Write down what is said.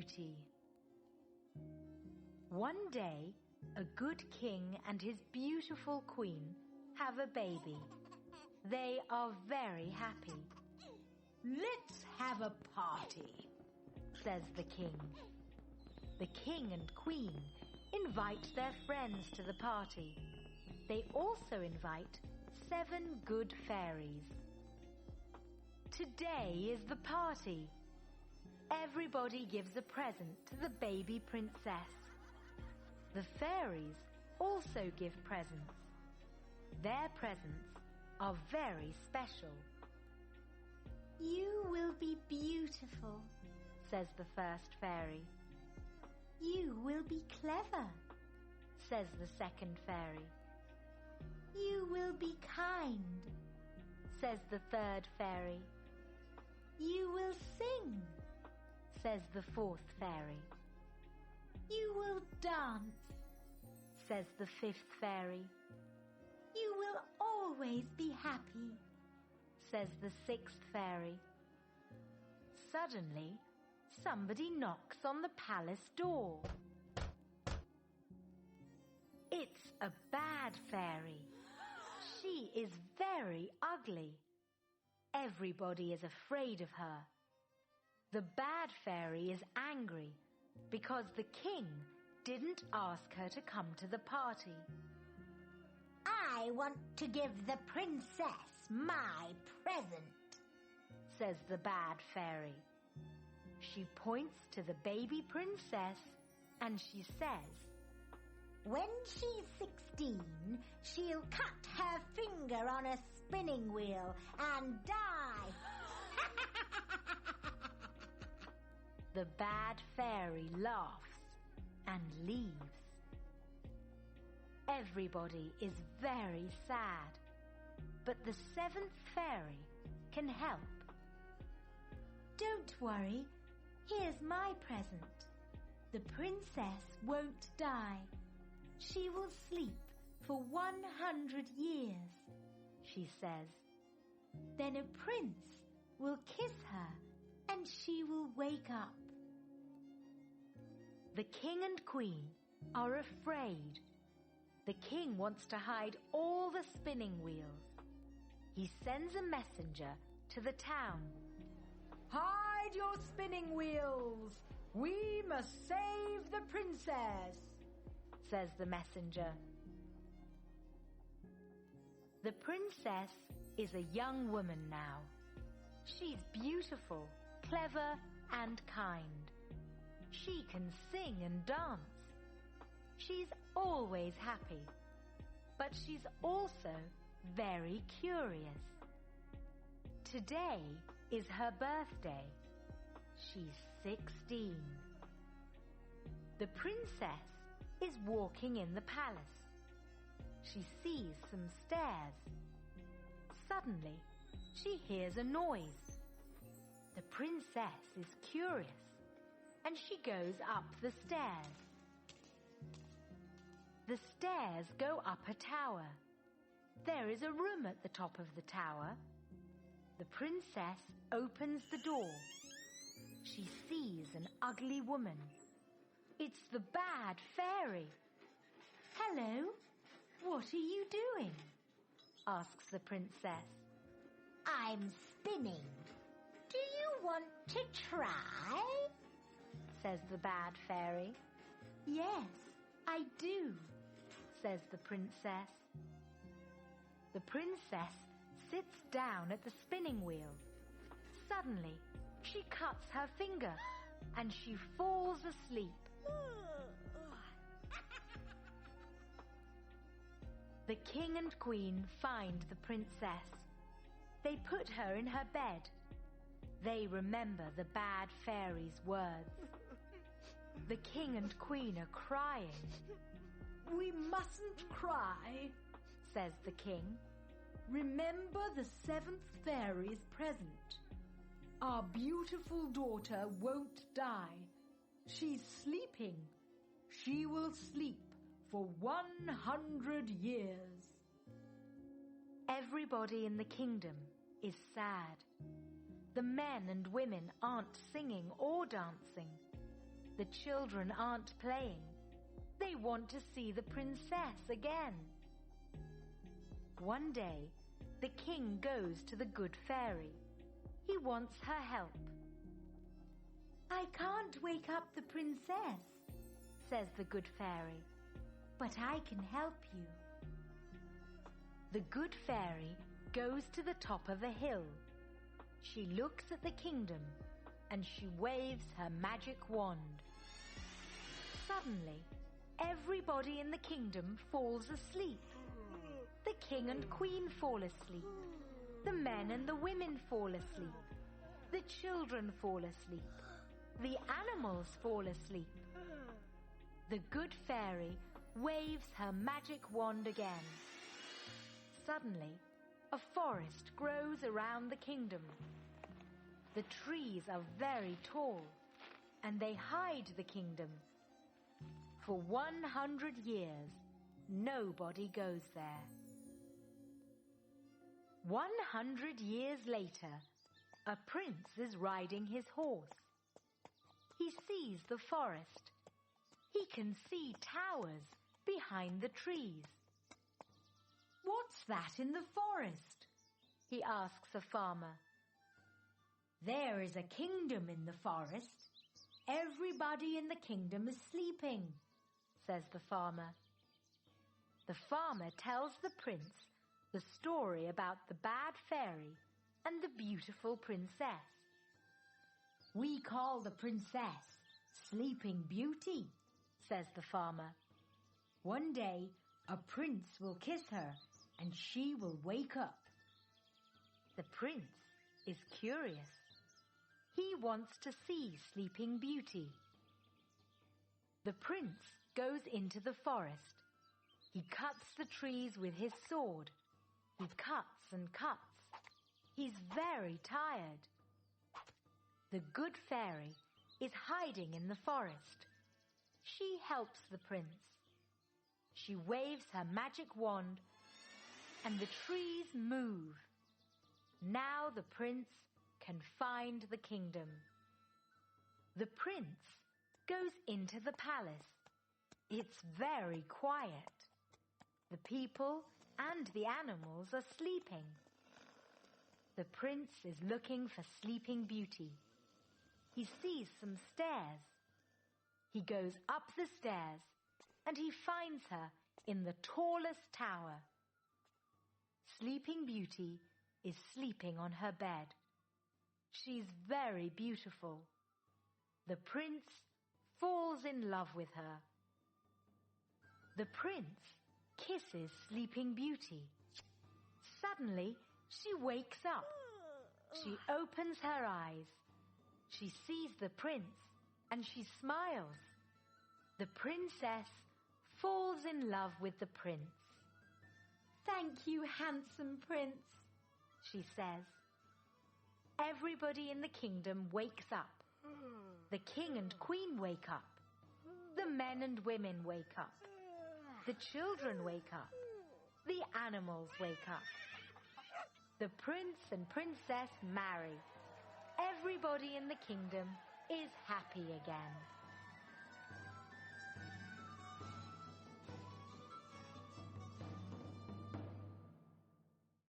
beauty. One day, a good king and his beautiful queen have a baby. They are very happy. "Let's have a party," says the king. The king and queen invite their friends to the party. They also invite 7 good fairies. Today is the party. Everybody gives a present to the baby princess. The fairies also give presents. Their presents are very special. "You will be beautiful," says the first fairy. "You will be clever," says the second fairy. "You will be kind," says the third fairy. "You will sing," says the fourth fairy. "You will dance," says the fifth fairy. "You will always be happy," says the sixth fairy. Suddenly, somebody knocks on the palace door. It's a bad fairy. She is very ugly. Everybody is afraid of her. The bad fairy is angry because the king didn't ask her to come to the party. "I want to give the princess my present," says the bad fairy. She points to the baby princess and she says, "When she's 16, she'll cut her finger on a spinning wheel and die." The bad fairy laughs and leaves. Everybody is very sad, but the 7th fairy can help. "Don't worry, here's my present. The princess won't die. She will sleep for 100 years, she says. Then a prince will kiss her and she will wake up. The king and queen are afraid. The king wants to hide all the spinning wheels. He sends a messenger to the town. "Hide your spinning wheels! We must save the princess," says the messenger. The princess is a young woman now. She's beautiful, clever, and kind. She can sing and dance. She's always happy, but she's also very curious. Today is her birthday. She's 16. The princess is walking in the palace. She sees some stairs. Suddenly, she hears a noise. The princess is curious, and she goes up the stairs. The stairs go up a tower. There is a room at the top of the tower. The princess opens the door. She sees an ugly woman. It's the bad fairy. "Hello, what are you doing?" asks the princess. "I'm spinning. Do you want to try?" says the bad fairy. "Yes, I do," says the princess. The princess sits down at the spinning wheel. Suddenly, she cuts her finger and she falls asleep. The king and queen find the princess. They put her in her bed. They remember the bad fairy's words. The king and queen are crying. "We mustn't cry," says the king. "Remember the 7th fairy's present. Our beautiful daughter won't die. She's sleeping. She will sleep for 100 years. Everybody in the kingdom is sad. The men and women aren't singing or dancing. The children aren't playing. They want to see the princess again. One day, the king goes to the good fairy. He wants her help. I can't wake up the princess, says the good fairy, but I can help you. The good fairy goes to the top of a hill. She looks at the kingdom and she waves her magic wand. Suddenly, everybody in the kingdom falls asleep. The king and queen fall asleep. The men and the women fall asleep. The children fall asleep. The animals fall asleep. The good fairy waves her magic wand again. Suddenly, a forest grows around the kingdom. The trees are very tall, and they hide the kingdom. For 100 years, nobody goes there. 100 years later, a prince is riding his horse. He sees the forest. He can see towers behind the trees. What's that in the forest? He asks a farmer. There is a kingdom in the forest. Everybody in the kingdom is sleeping, says the farmer. The farmer tells the prince the story about the bad fairy and the beautiful princess. We call the princess Sleeping Beauty, says the farmer. One day, a prince will kiss her and she will wake up. The prince is curious. He wants to see Sleeping Beauty. The prince goes into the forest. He cuts the trees with his sword. He cuts and cuts. He's very tired. The good fairy is hiding in the forest. She helps the prince. She waves her magic wand, and the trees move. Now the prince can find the kingdom. The prince goes into the palace. It's very quiet. The people and the animals are sleeping. The prince is looking for Sleeping Beauty. He sees some stairs. He goes up the stairs and he finds her in the tallest tower. Sleeping Beauty is sleeping on her bed. She's very beautiful. The prince falls in love with her. The prince kisses Sleeping Beauty. Suddenly, she wakes up. She opens her eyes. She sees the prince and she smiles. The princess falls in love with the prince. Thank you, handsome prince, she says. Everybody in the kingdom wakes up. The king and queen wake up. The men and women wake up. The children wake up. The animals wake up. The prince and princess marry. Everybody in the kingdom is happy again.